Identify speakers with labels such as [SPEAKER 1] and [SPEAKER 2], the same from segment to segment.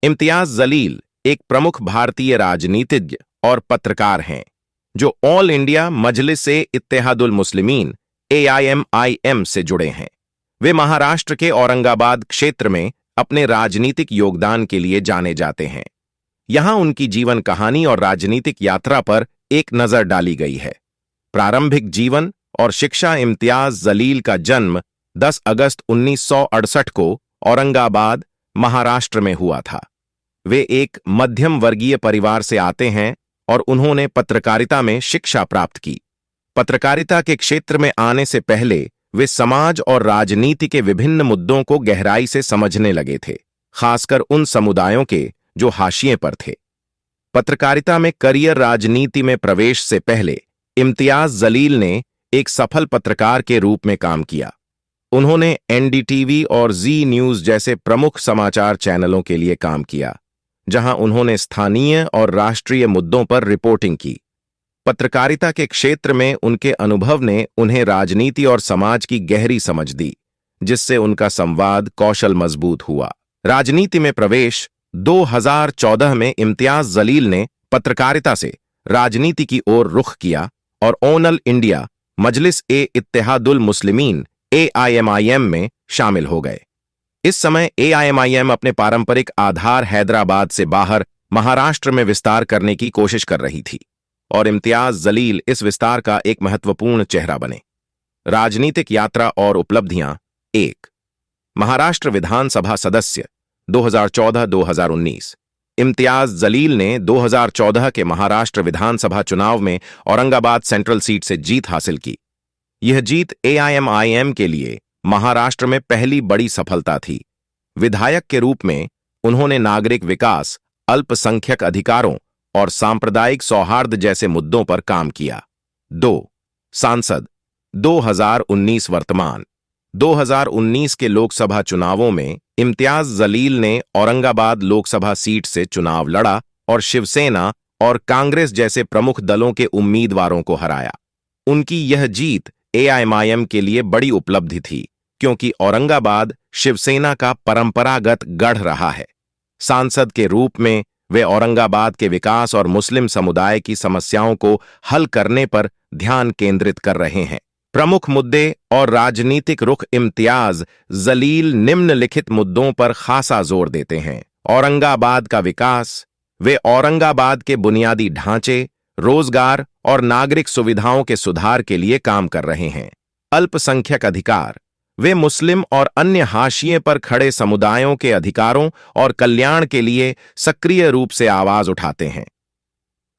[SPEAKER 1] इम्तियाज जलील एक प्रमुख भारतीय राजनीतिज्ञ और पत्रकार हैं जो ऑल इंडिया मजलिस-ए-इत्तेहादुल मुस्लिमीन AIMIM से जुड़े हैं। वे महाराष्ट्र के औरंगाबाद क्षेत्र में अपने राजनीतिक योगदान के लिए जाने जाते हैं। यहां उनकी जीवन कहानी और राजनीतिक यात्रा पर एक नजर डाली गई है। प्रारंभिक जीवन और शिक्षा। इम्तियाज जलील का जन्म 10 अगस्त 1968 को औरंगाबाद, महाराष्ट्र में हुआ था। वे एक मध्यम वर्गीय परिवार से आते हैं और उन्होंने पत्रकारिता में शिक्षा प्राप्त की। पत्रकारिता के क्षेत्र में आने से पहले वे समाज और राजनीति के विभिन्न मुद्दों को गहराई से समझने लगे थे, खासकर उन समुदायों के जो हाशिए पर थे। पत्रकारिता में करियर। राजनीति में प्रवेश से पहले इम्तियाज जलील ने एक सफल पत्रकार के रूप में काम किया। उन्होंने NDTV और जी न्यूज जैसे प्रमुख समाचार चैनलों के लिए काम किया, जहां उन्होंने स्थानीय और राष्ट्रीय मुद्दों पर रिपोर्टिंग की। पत्रकारिता के क्षेत्र में उनके अनुभव ने उन्हें राजनीति और समाज की गहरी समझ दी, जिससे उनका संवाद कौशल मजबूत हुआ। राजनीति में प्रवेश। 2014 में इम्तियाज जलील ने पत्रकारिता से राजनीति की ओर रुख किया और ऑल इंडिया मजलिस-ए-इत्तेहादुल मुस्लिमीन AIMIM में शामिल हो गए। इस समय AIMIM अपने पारंपरिक आधार हैदराबाद से बाहर महाराष्ट्र में विस्तार करने की कोशिश कर रही थी और इम्तियाज जलील इस विस्तार का एक महत्वपूर्ण चेहरा बने। राजनीतिक यात्रा और उपलब्धियां। 1. महाराष्ट्र विधानसभा सदस्य 2014-2019। इम्तियाज जलील ने 2014 के महाराष्ट्र विधानसभा चुनाव में औरंगाबाद सेंट्रल सीट से जीत हासिल की। यह जीत AIMIM के लिए महाराष्ट्र में पहली बड़ी सफलता थी। विधायक के रूप में उन्होंने नागरिक विकास, अल्पसंख्यक अधिकारों और सांप्रदायिक सौहार्द जैसे मुद्दों पर काम किया। 2. सांसद 2019। वर्तमान 2019 के लोकसभा चुनावों में इम्तियाज जलील ने औरंगाबाद लोकसभा सीट से चुनाव लड़ा और शिवसेना और कांग्रेस जैसे प्रमुख दलों के उम्मीदवारों को हराया। उनकी यह जीत AIMIM के लिए बड़ी उपलब्धि थी, क्योंकि औरंगाबाद शिवसेना का परंपरागत गढ़ रहा है। सांसद के रूप में वे औरंगाबाद के विकास और मुस्लिम समुदाय की समस्याओं को हल करने पर ध्यान केंद्रित कर रहे हैं। प्रमुख मुद्दे और राजनीतिक रुख। इम्तियाज जलील निम्नलिखित मुद्दों पर खासा जोर देते हैं। औरंगाबाद का विकास। वे औरंगाबाद के बुनियादी ढांचे, रोजगार और नागरिक सुविधाओं के सुधार के लिए काम कर रहे हैं। अल्पसंख्यक अधिकार। वे मुस्लिम और अन्य हाशिए पर खड़े समुदायों के अधिकारों और कल्याण के लिए सक्रिय रूप से आवाज उठाते हैं।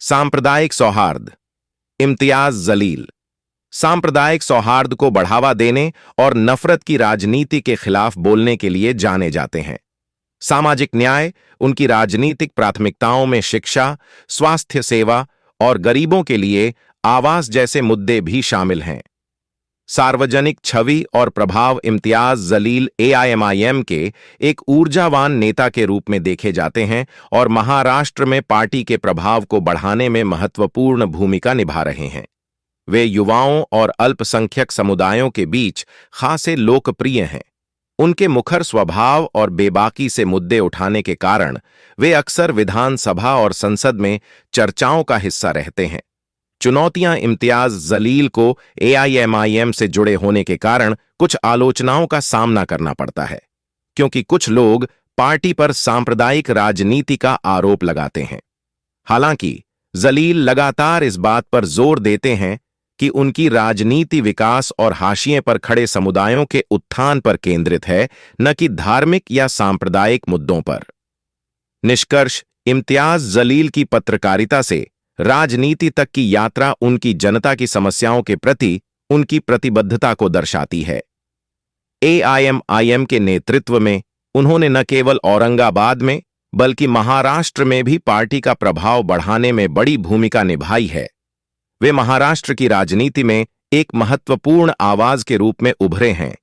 [SPEAKER 1] सांप्रदायिक सौहार्द। इम्तियाज जलील सांप्रदायिक सौहार्द को बढ़ावा देने और नफरत की राजनीति के खिलाफ बोलने के लिए जाने जाते हैं। सामाजिक न्याय। उनकी राजनीतिक प्राथमिकताओं में शिक्षा, स्वास्थ्य सेवा और गरीबों के लिए आवास जैसे मुद्दे भी शामिल हैं। सार्वजनिक छवि और प्रभाव। इम्तियाज जलील AIMIM के एक ऊर्जावान नेता के रूप में देखे जाते हैं और महाराष्ट्र में पार्टी के प्रभाव को बढ़ाने में महत्वपूर्ण भूमिका निभा रहे हैं। वे युवाओं और अल्पसंख्यक समुदायों के बीच खासे लोकप्रिय हैं। उनके मुखर स्वभाव और बेबाकी से मुद्दे उठाने के कारण वे अक्सर विधानसभा और संसद में चर्चाओं का हिस्सा रहते हैं। चुनौतियां। इम्तियाज जलील को AIMIM से जुड़े होने के कारण कुछ आलोचनाओं का सामना करना पड़ता है, क्योंकि कुछ लोग पार्टी पर सांप्रदायिक राजनीति का आरोप लगाते हैं। हालांकि जलील लगातार इस बात पर जोर देते हैं कि उनकी राजनीति विकास और हाशिए पर खड़े समुदायों के उत्थान पर केंद्रित है, न कि धार्मिक या सांप्रदायिक मुद्दों पर। निष्कर्ष। इम्तियाज जलील की पत्रकारिता से राजनीति तक की यात्रा उनकी जनता की समस्याओं के प्रति उनकी प्रतिबद्धता को दर्शाती है। AIMIM के नेतृत्व में उन्होंने न केवल औरंगाबाद में बल्कि महाराष्ट्र में भी पार्टी का प्रभाव बढ़ाने में बड़ी भूमिका निभाई है। वे महाराष्ट्र की राजनीति में एक महत्वपूर्ण आवाज के रूप में उभरे हैं,